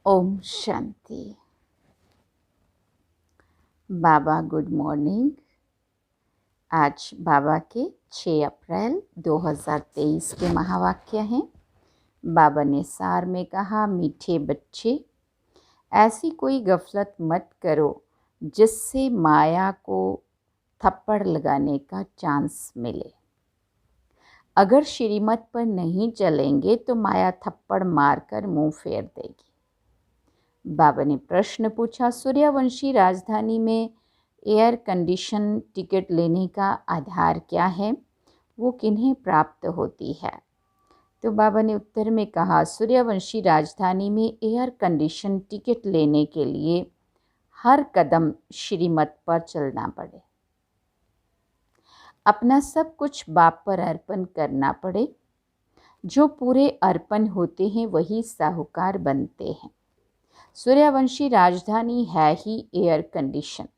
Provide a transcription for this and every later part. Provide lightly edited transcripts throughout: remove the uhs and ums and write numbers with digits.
ओम शांति। बाबा good morning. आज बाबा के 6 अप्रैल 2023 के महावाक्य हैं। बाबा ने सार में कहा, मीठे बच्चे, ऐसी कोई गफलत मत करो जिससे माया को थप्पड़ लगाने का चांस मिले। अगर श्रीमत पर नहीं चलेंगे तो माया थप्पड़ मारकर मुंह फेर देगी। बाबा ने प्रश्न पूछा, सूर्यवंशी राजधानी में एयर कंडीशन टिकट लेने का आधार क्या है? वो किन्हें प्राप्त होती है? तो बाबा ने उत्तर में कहा, सूर्यवंशी राजधानी में एयर कंडीशन टिकट लेने के लिए हर कदम श्रीमत पर चलना पड़े, अपना सब कुछ बाप पर अर्पण करना पड़े। जो पूरे अर्पण होते हैं वही साहूकार बनते हैं। सूर्यवंशी राजधानी है ही एयर कंडीशन।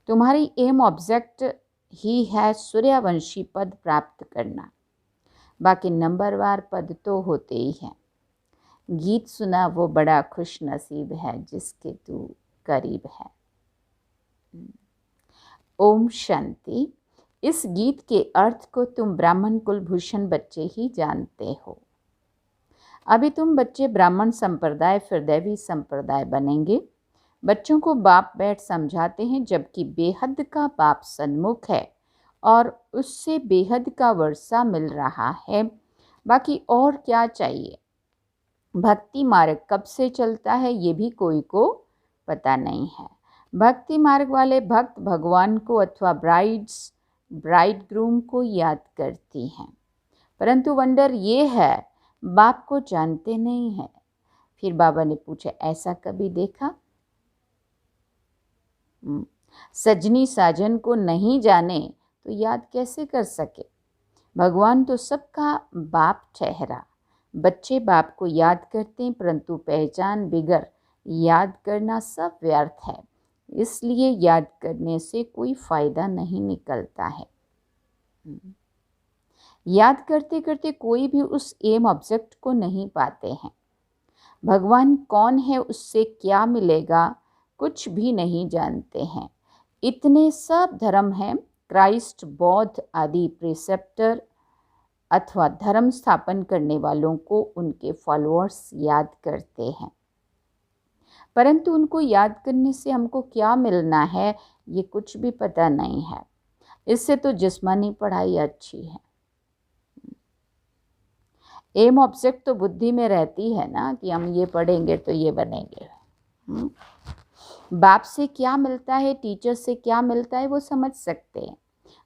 तुम्हारी एम ऑब्जेक्ट ही है सूर्यवंशी पद प्राप्त करना। बाकी नंबरवार पद तो होते ही हैं। गीत सुना वो बड़ा खुश नसीब है जिसके तू करीब है। ओम शांति। इस गीत के अर्थ को तुम ब्राह्मण कुलभूषण बच्चे ही जानते हो। अभी तुम बच्चे ब्राह्मण संप्रदाय फिर दैवी संप्रदाय बनेंगे। बच्चों को बाप बैठ समझाते हैं, जबकि बेहद का बाप सन्मुख है और उससे बेहद का वर्षा मिल रहा है। बाकी और क्या चाहिए? भक्ति मार्ग कब से चलता है ये भी कोई को पता नहीं है। भक्ति मार्ग वाले भक्त भगवान को अथवा ब्राइड ग्रूम को याद करती हैं, परंतु वंडर ये है बाप को जानते नहीं है। फिर बाबा ने पूछा, ऐसा कभी देखा? सजनी साजन को नहीं जाने तो याद कैसे कर सके? भगवान तो सबका बाप ठहरा। बच्चे बाप को याद करते हैं, परंतु पहचान बिगर याद करना सब व्यर्थ है। इसलिए याद करने से कोई फायदा नहीं निकलता है। याद करते करते कोई भी उस एम ऑब्जेक्ट को नहीं पाते हैं। भगवान कौन है, उससे क्या मिलेगा, कुछ भी नहीं जानते हैं। इतने सब धर्म हैं। क्राइस्ट, बौद्ध आदि प्रिसेप्टर अथवा धर्म स्थापन करने वालों को उनके फॉलोअर्स याद करते हैं, परंतु उनको याद करने से हमको क्या मिलना है ये कुछ भी पता नहीं है। इससे तो जिस्मानी पढ़ाई अच्छी है। एम ऑब्जेक्ट तो बुद्धि में रहती है ना कि हम ये पढ़ेंगे तो ये बनेंगे। बाप से क्या मिलता है, टीचर से क्या मिलता है वो समझ सकते हैं।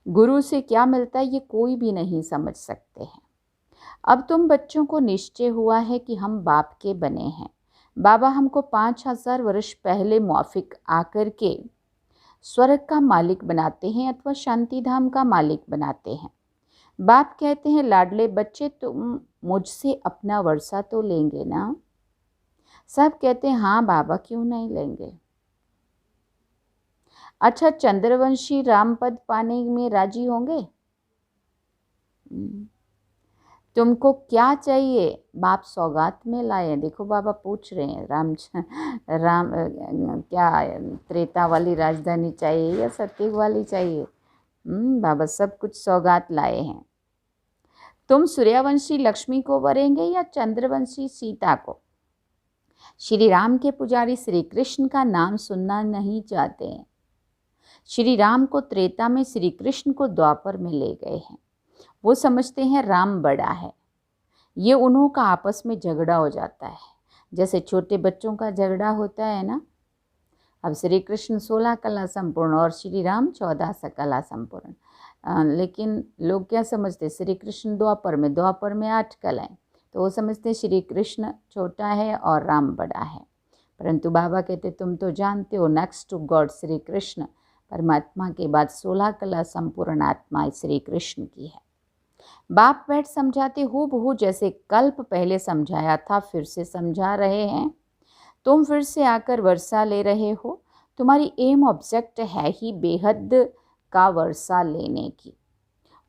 गुरु से क्या मिलता है ये कोई भी नहीं समझ सकते हैं। अब तुम बच्चों को निश्चय हुआ है कि हम बाप के बने हैं। बाबा हमको 5000 वर्ष पहले मौफिक आकर के स्वर्ग का मालिक बनाते हैं अथवा शांति धाम का मालिक बनाते हैं। बाप कहते हैं, लाडले बच्चे तुम मुझसे अपना वर्षा तो लेंगे ना? सब कहते हैं, हाँ बाबा क्यों नहीं लेंगे। अच्छा, चंद्रवंशी राम पद पाने में राजी होंगे? तुमको क्या चाहिए? बाप सौगात में लाए। देखो बाबा पूछ रहे हैं, राम क्या त्रेता वाली राजधानी चाहिए या सत्ययुग वाली चाहिए? बाबा सब कुछ सौगात लाए हैं। तुम सूर्यवंशी लक्ष्मी को वरेंगे या चंद्रवंशी सीता को? श्री राम के पुजारी श्री कृष्ण का नाम सुनना नहीं चाहते हैं। श्री राम को त्रेता में, श्री कृष्ण को द्वापर में ले गए हैं। वो समझते हैं राम बड़ा है। ये उन्हों का आपस में झगड़ा हो जाता है, जैसे छोटे बच्चों का झगड़ा होता है ना। अब श्री कृष्ण 16 कला संपूर्ण और श्री राम 14 कला संपूर्ण। लेकिन लोग क्या समझते, श्री कृष्ण द्वापर में 8 कलाएं, तो वो समझते श्री कृष्ण छोटा है और राम बड़ा है। परंतु बाबा कहते, तुम तो जानते हो next to God Shri Krishna, परमात्मा के बाद 16 कला संपूर्ण आत्मा श्री कृष्ण की है। बाप बैठ समझाते हूबहू जैसे कल्प पहले समझाया था फिर से समझा रहे हैं। तुम फिर से आकर वर्षा ले रहे हो। तुम्हारी एम ऑब्जेक्ट है ही बेहद का वर्षा लेने की।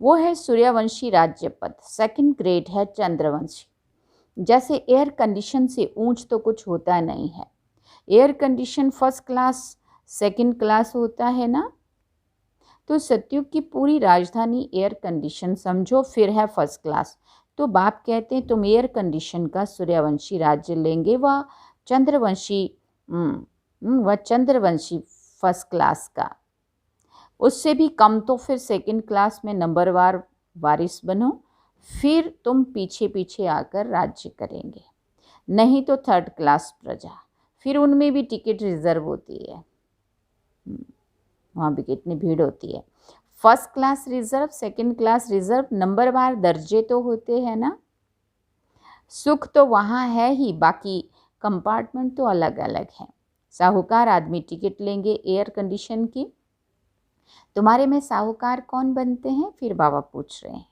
वो है सूर्यवंशी राज्य पद। सेकंड ग्रेड है चंद्रवंशी। जैसे एयर कंडीशन से ऊंच तो कुछ होता नहीं है। Air condition first class second class होता है ना, तो सतयुग की पूरी राजधानी एयर कंडीशन समझो, फिर है फर्स्ट क्लास। तो बाप कहते हैं तुम एयर कंडीशन का सूर्यवंशी राज्य लेंगे, व चंद्रवंशी फर्स्ट क्लास का, उससे भी कम तो फिर सेकंड क्लास में नंबरवार वारिस बनो, फिर तुम पीछे पीछे आकर राज्य करेंगे। नहीं तो थर्ड क्लास प्रजा, फिर उनमें भी टिकट रिजर्व होती है, वहाँ भी कितनी भीड़ होती है। First class reserve, second class reserve, नंबरवार दर्जे तो होते हैं ना। सुख तो वहाँ है ही, बाकी कंपार्टमेंट तो अलग अलग हैं। साहूकार आदमी टिकट लेंगे एयर कंडीशन की। तुम्हारे में साहूकार कौन बनते हैं? फिर बाबा पूछ रहे हैं।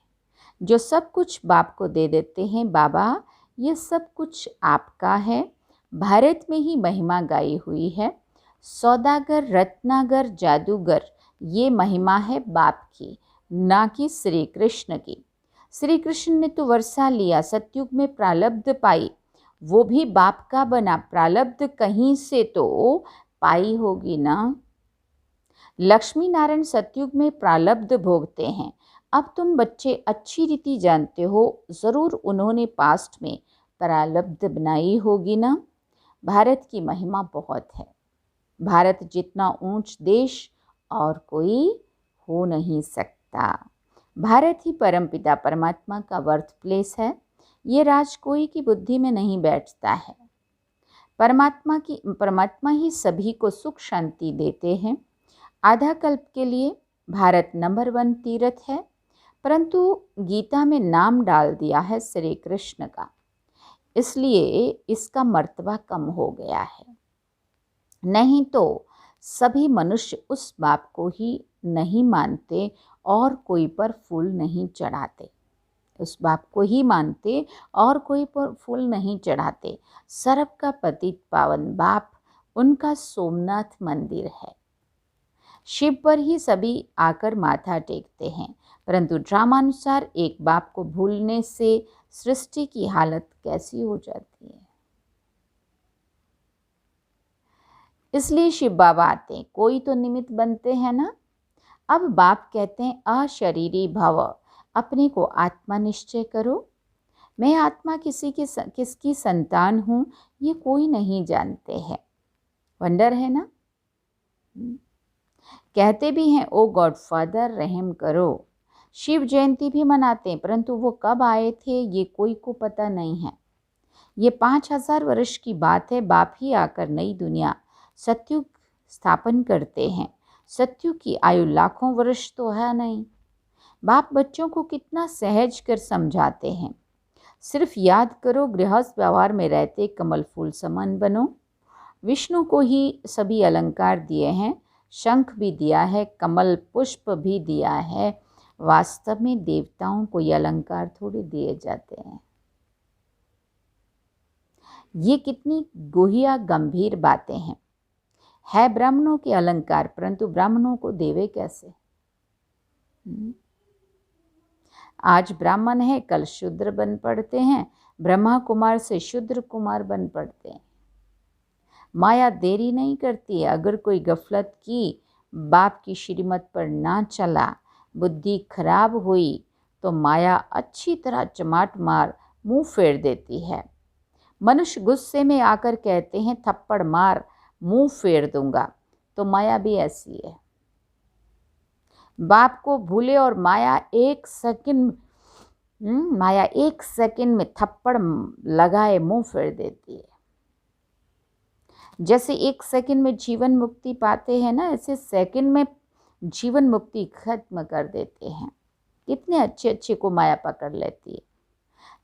जो सब कुछ बाप को दे देते हैं, बाबा ये सब कुछ आपका है। भारत में ही महिमा गाई हुई है, सौदागर, रत्नागर, जादूगर, ये महिमा है बाप की, ना कि श्री कृष्ण की। श्री कृष्ण ने तो वर्षा लिया, सतयुग में प्रालब्ध पाई, वो भी बाप का बना, प्रालब्ध कहीं से तो पाई होगी ना। लक्ष्मी नारायण सतयुग में प्रालब्ध भोगते हैं। अब तुम बच्चे अच्छी रीति जानते हो, ज़रूर उन्होंने पास्ट में प्रालब्ध बनाई होगी ना। भारत की महिमा बहुत है। भारत जितना ऊंच देश और कोई हो नहीं सकता। भारत ही परमपिता परमात्मा का बर्थ प्लेस है। ये राज कोई की बुद्धि में नहीं बैठता है। परमात्मा ही सभी को सुख शांति देते हैं। आधा कल्प के लिए भारत नंबर 1 तीर्थ है, परंतु गीता में नाम डाल दिया है श्री कृष्ण का, इसलिए इसका मर्तबा कम हो गया है। नहीं तो सभी मनुष्य उस बाप को ही नहीं मानते और कोई पर फूल नहीं चढ़ाते। उस बाप को ही मानते और कोई पर फूल नहीं चढ़ाते। सर्व का पतित पावन बाप उनका सोमनाथ मंदिर है। शिव पर ही सभी आकर माथा टेकते हैं, परंतु ड्रामानुसार एक बाप को भूलने से सृष्टि की हालत कैसी हो जाती है। इसलिए शिव बाबा आते हैं, कोई तो निमित्त बनते हैं ना। अब बाप कहते हैं अशरीरी भव, अपने को आत्मा निश्चय करो। मैं आत्मा किसकी संतान हूँ ये कोई नहीं जानते हैं। वंडर है ना। कहते भी हैं ओ गॉड फादर रहम करो। शिव जयंती भी मनाते हैं, परंतु वो कब आए थे ये कोई को पता नहीं है। ये 5000 वर्ष की बात है। बाप ही आकर नई दुनिया सतयुग स्थापन करते हैं। सतयुग की आयु लाखों वर्ष तो है नहीं। बाप बच्चों को कितना सहज कर समझाते हैं। सिर्फ याद करो, गृहस्थ व्यवहार में रहते कमल फूल समान बनो। विष्णु को ही सभी अलंकार दिए हैं, शंख भी दिया है, कमल पुष्प भी दिया है। वास्तव में देवताओं को ये अलंकार थोड़ी दिए जाते हैं। ये कितनी गुहिया गंभीर बातें हैं। है ब्राह्मणों के अलंकार, परंतु ब्राह्मणों को देवे कैसे? आज ब्राह्मण है, कल शूद्र बन पड़ते हैं। ब्रह्मा कुमार से शूद्र कुमार बन पड़ते हैं। माया देरी नहीं करती है। अगर कोई गफलत की, बाप की श्रीमत पर ना चला, बुद्धि खराब हुई, तो माया अच्छी तरह चमाट मार मुंह फेर देती है। मनुष्य गुस्से में आकर कहते हैं थप्पड़ मार मुंह फेर दूंगा, तो माया भी ऐसी है। बाप को भूले और माया एक सेकंड में थप्पड़ लगाए मुंह फेर देती है। जैसे एक सेकंड में जीवन मुक्ति पाते हैं ना, ऐसे सेकंड में जीवन मुक्ति खत्म कर देते हैं। कितने अच्छे को माया पकड़ लेती है।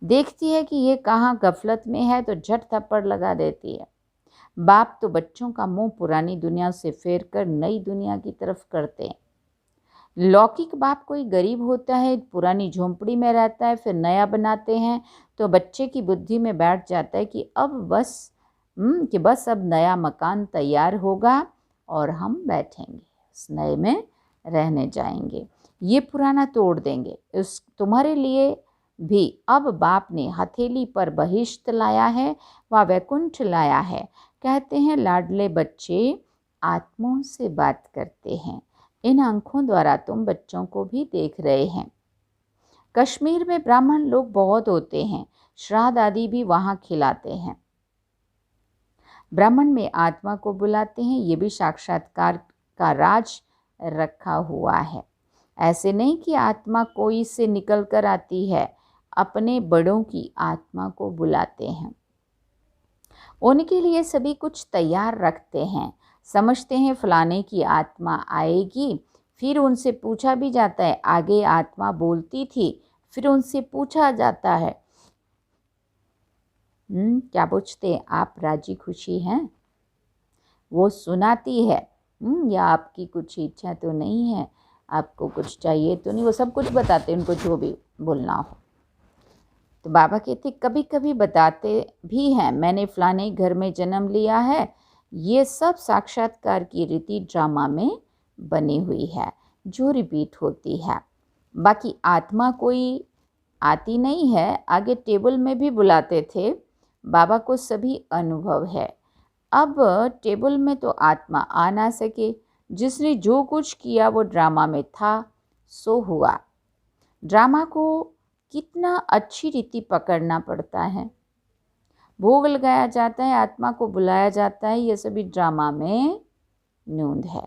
देखती है कि ये कहाँ गफलत में है तो झट थप्पड़ लगा देती है। बाप तो बच्चों का मुंह पुरानी दुनिया से फेर कर नई दुनिया की तरफ करते हैं। लौकिक बाप कोई गरीब होता है, पुरानी झोंपड़ी में रहता है, फिर नया बनाते हैं, तो बच्चे की बुद्धि में बैठ जाता है कि बस अब नया मकान तैयार होगा और हम बैठेंगे, उस नए में रहने जाएंगे, ये पुराना तोड़ देंगे। तुम्हारे लिए भी अब बाप ने हथेली पर बहिष्ठ लाया है व वैकुंठ लाया है। कहते हैं लाडले बच्चे आत्माओं से बात करते हैं। इन आंखों द्वारा तुम बच्चों को भी देख रहे हैं। कश्मीर में ब्राह्मण लोग बहुत होते हैं, श्राद्ध आदि भी वहाँ खिलाते हैं। ब्राह्मण में आत्मा को बुलाते हैं, ये भी साक्षात्कार का राज रखा हुआ है। ऐसे नहीं कि आत्मा कोई से निकल कर आती है, अपने बड़ों की आत्मा को बुलाते हैं। उनके लिए सभी कुछ तैयार रखते हैं। समझते हैं फलाने की आत्मा आएगी, फिर उनसे पूछा भी जाता है। आगे आत्मा बोलती थी, फिर उनसे पूछा जाता है क्या पूछते हैं, आप राजी खुशी हैं? वो सुनाती है या आपकी कुछ इच्छा तो नहीं है, आपको कुछ चाहिए तो नहीं, वो सब कुछ बताते हैं उनको जो भी बोलना हो। तो बाबा कहते कभी कभी बताते भी हैं, मैंने फलाने घर में जन्म लिया है। ये सब साक्षात्कार की रीति ड्रामा में बनी हुई है जो रिपीट होती है। बाकी आत्मा कोई आती नहीं है। आगे टेबल में भी बुलाते थे, बाबा को सभी अनुभव है। अब टेबल में तो आत्मा आ ना सके, जिसने जो कुछ किया वो ड्रामा में था सो हुआ। ड्रामा को कितना अच्छी रीति पकड़ना पड़ता है। भोग लगाया जाता है, आत्मा को बुलाया जाता है, ये सभी ड्रामा में नूंद है।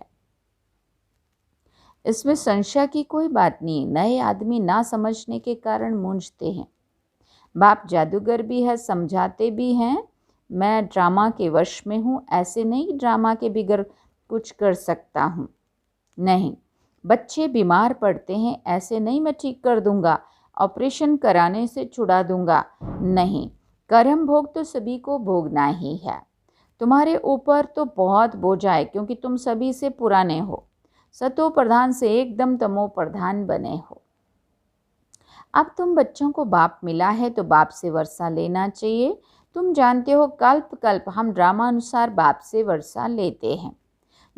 इसमें संशय की कोई बात नहीं। नए आदमी ना समझने के कारण मूंझते हैं। बाप जादूगर भी है, समझाते भी हैं। मैं ड्रामा के वश में हूँ, ऐसे नहीं ड्रामा के बिगड़ कुछ कर सकता हूँ। नहीं, बच्चे बीमार पड़ते हैं, ऐसे नहीं मैं ठीक कर दूंगा, ऑपरेशन कराने से छुड़ा दूंगा। नहीं, कर्म भोग तो सभी को भोगना ही है। तुम्हारे ऊपर तो बहुत बोझ है, क्योंकि तुम सभी से पुराने हो। सतो प्रधान से एकदम तमो प्रधान बने हो। अब तुम बच्चों को बाप मिला है तो बाप से वर्षा लेना चाहिए। तुम जानते हो कल्प कल्प हम ड्रामानुसार बाप से वर्षा लेते हैं।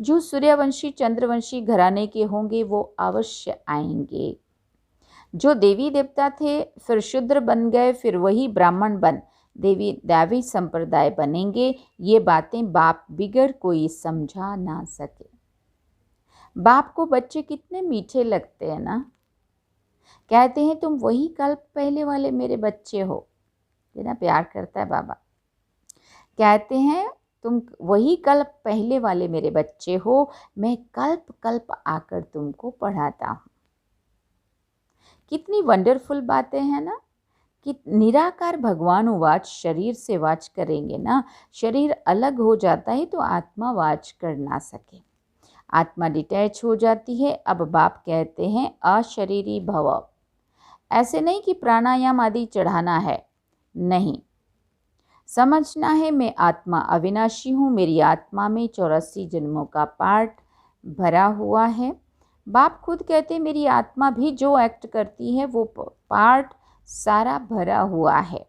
जो सूर्यवंशी चंद्रवंशी घराने के होंगे वो अवश्य आएंगे। जो देवी देवता थे फिर शूद्र बन गए, फिर वही ब्राह्मण बन दैवी संप्रदाय बनेंगे। ये बातें बाप बिगड़ कोई समझा ना सके। बाप को बच्चे कितने मीठे लगते हैं ना। कहते हैं तुम वही कल्प पहले वाले मेरे बच्चे हो। कितना प्यार करता है बाबा। कहते हैं तुम वही कल्प पहले वाले मेरे बच्चे हो, मैं कल्प कल्प आकर तुमको पढ़ाता हूँ। कितनी वंडरफुल बातें हैं ना। कि निराकार भगवान वाच शरीर से वाच करेंगे ना, शरीर अलग हो जाता है तो आत्मा वाच कर ना सके, आत्मा डिटैच हो जाती है। अब बाप कहते हैं अशरीरी भव। ऐसे नहीं कि प्राणायाम आदि चढ़ाना है, नहीं, समझना है मैं आत्मा अविनाशी हूँ। मेरी आत्मा में 84 जन्मों का पार्ट भरा हुआ है। बाप खुद कहते हैं मेरी आत्मा भी जो एक्ट करती है वो पार्ट सारा भरा हुआ है।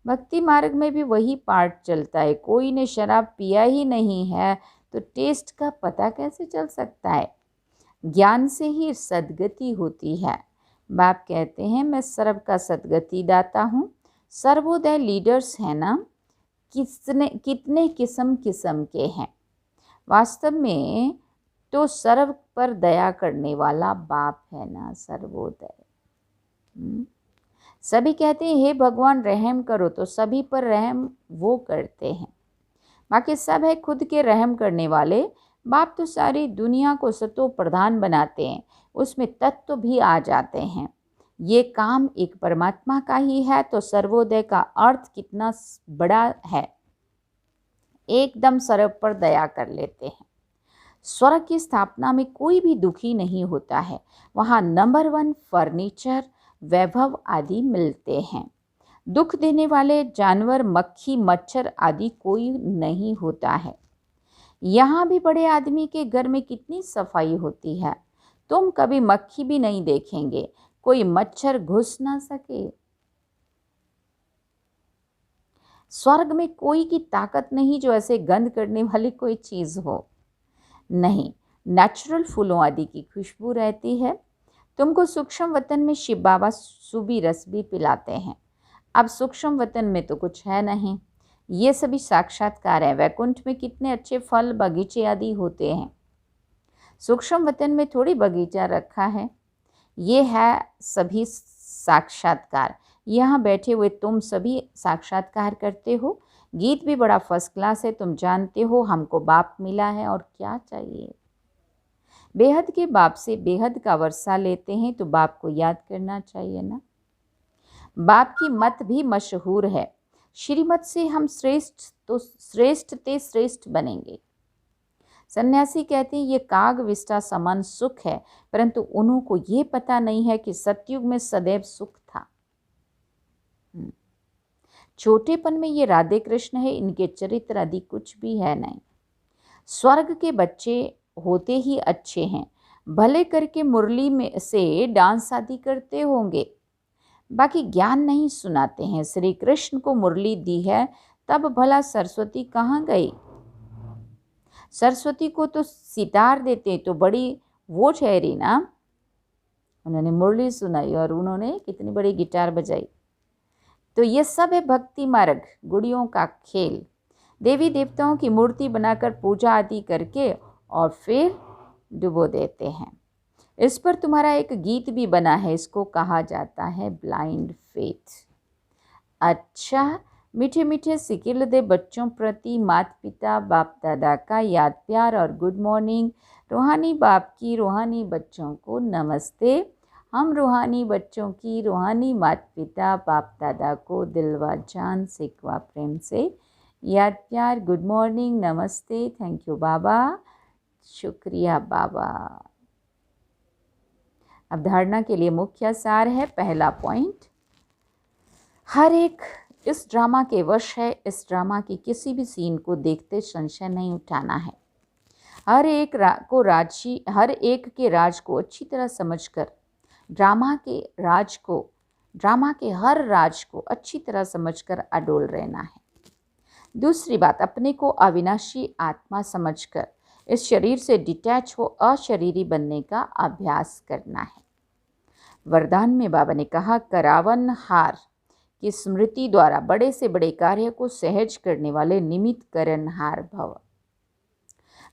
भक्ति मार्ग में भी वही पार्ट चलता है। कोई ने शराब पिया ही नहीं है तो टेस्ट का पता कैसे चल सकता है। ज्ञान से ही सद्गति होती है। बाप कहते हैं मैं सर्व का सद्गति दाता हूँ। सर्वोदय लीडर्स हैं ना, कितने किस्म किस्म के हैं। वास्तव में तो सर्व पर दया करने वाला बाप है ना, सर्वोदय। सभी कहते हैं हे भगवान रहम करो, तो सभी पर रहम वो करते हैं। बाकी सब है खुद के रहम करने वाले। बाप तो सारी दुनिया को सतो प्रधान बनाते हैं, उसमें तत्व भी आ जाते हैं। ये काम एक परमात्मा का ही है, तो सर्वोदय का अर्थ कितना बड़ा है। एकदम सर्व पर दया कर लेते हैं। स्वर्ग की स्थापना में कोई भी दुखी नहीं होता है। वहाँ नंबर 1 फर्नीचर वैभव आदि मिलते हैं। दुख देने वाले जानवर मक्खी मच्छर आदि कोई नहीं होता है। यहाँ भी बड़े आदमी के घर में कितनी सफाई होती है। तुम कभी मक्खी भी नहीं देखेंगे, कोई मच्छर घुस ना सके। स्वर्ग में कोई की ताकत नहीं जो ऐसे गंध करने वाली कोई चीज़ हो। नहीं, नेचुरल फूलों आदि की खुशबू रहती है। तुमको सूक्ष्म वतन में शिव बाबा सूबी रस भी पिलाते हैं। अब सूक्ष्म वतन में तो कुछ है नहीं, ये सभी साक्षात्कार है। वैकुंठ में कितने अच्छे फल बगीचे आदि होते हैं, सूक्ष्म वतन में थोड़ी बगीचा रखा है। ये है सभी साक्षात्कार। यहाँ बैठे हुए तुम सभी साक्षात्कार करते हो। गीत भी बड़ा फर्स्ट क्लास है। तुम जानते हो हमको बाप मिला है और क्या चाहिए। बेहद के बाप से बेहद का वर्षा लेते हैं तो बाप को याद करना चाहिए ना। बाप की मत भी मशहूर है, श्रीमत से हम श्रेष्ठ ते श्रेष्ठ बनेंगे। सन्यासी कहते हैं ये काग विष्टा समान सुख है, परंतु उन्हों को ये पता नहीं है कि सतयुग में सदैव सुख था। छोटेपन में ये राधे कृष्ण है, इनके चरित्र आदि कुछ भी है नहीं। स्वर्ग के बच्चे होते ही अच्छे हैं, भले करके मुरली में से डांस आदि करते होंगे, बाकी ज्ञान नहीं सुनाते हैं। श्री कृष्ण को मुरली दी है, तब भला सरस्वती कहाँ गई। सरस्वती को तो सितार देते तो बड़ी वो ठहरी ना, उन्होंने मुरली सुनाई और उन्होंने कितनी बड़ी गिटार बजाई। तो ये सब है भक्ति मार्ग, गुड़ियों का खेल। देवी देवताओं की मूर्ति बनाकर पूजा आदि करके और फिर डुबो देते हैं। इस पर तुम्हारा एक गीत भी बना है, इसको कहा जाता है ब्लाइंड फेथ। अच्छा, मीठे मीठे सिकिल दे बच्चों प्रति माता पिता बाप दादा का याद प्यार और गुड मॉर्निंग। रूहानी बाप की रूहानी बच्चों को नमस्ते। हम रूहानी बच्चों की रूहानी माता पिता बाप दादा को दिलवा जान सिकवा प्रेम से याद प्यार, गुड मॉर्निंग, नमस्ते, थैंक यू बाबा, शुक्रिया बाबा। अवधारणा के लिए मुख्य सार है। पहला पॉइंट, हर एक इस ड्रामा के वश है। इस ड्रामा की किसी भी सीन को देखते संशय नहीं उठाना है। हर एक के राज को अच्छी तरह समझकर ड्रामा के हर राज को अच्छी तरह समझकर अडोल रहना है। दूसरी बात, अपने को अविनाशी आत्मा समझकर इस शरीर से डिटैच हो अशरीरी बनने का अभ्यास करना है। वरदान में बाबा ने कहा, करावन हार की स्मृति द्वारा बड़े से बड़े कार्य को सहज करने वाले निमित्त करणहार भव।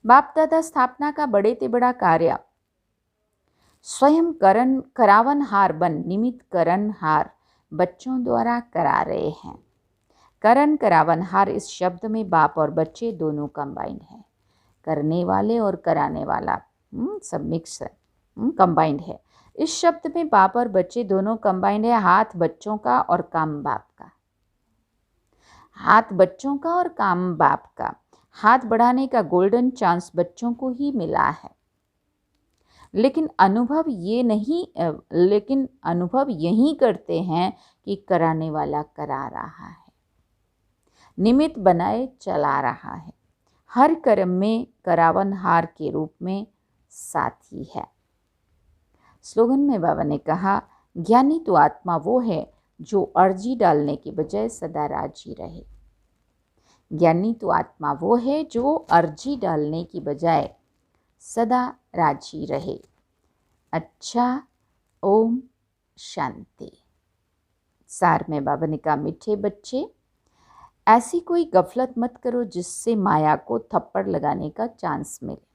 बाप दादा स्थापना का बड़े से बड़ा कार्य स्वयं करावन हार बन निमित्त करणहार बच्चों द्वारा करा रहे हैं। करण करावन हार इस शब्द में बाप और बच्चे दोनों कंबाइंड है। करने वाले और कराने वाला सब मिक्स है, कंबाइंड है। इस शब्द में बाप और बच्चे दोनों कंबाइंड है। हाथ बच्चों का और काम बाप का। हाथ बच्चों का और काम बाप का। हाथ बढ़ाने का गोल्डन चांस बच्चों को ही मिला है, लेकिन अनुभव यही करते हैं कि कराने वाला करा रहा है, निमित्त बनाए चला रहा है। हर कर्म में करावन हार के रूप में साथी है। स्लोगन में बाबा ने कहा, ज्ञानी तो आत्मा वो है जो अर्जी डालने के बजाय सदा राजी रहे। ज्ञानी तो आत्मा वो है जो अर्जी डालने की बजाय सदा राजी रहे। अच्छा, ओम शांति। सार में बाबा ने कहा, मीठे बच्चे, ऐसी कोई गफलत मत करो जिससे माया को थप्पड़ लगाने का चांस मिले।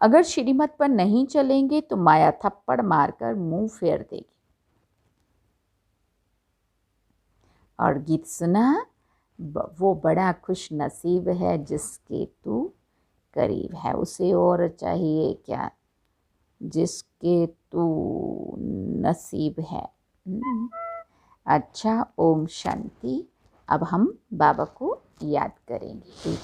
अगर श्रीमत पर नहीं चलेंगे तो माया थप्पड़ मारकर मुंह फेर देगी। और गीत सुना, वो बड़ा खुश नसीब है जिसके तू करीब है। उसे और चाहिए क्या, जिसके तू नसीब है। अच्छा, ओम शांति। अब हम बाबा को याद करेंगे।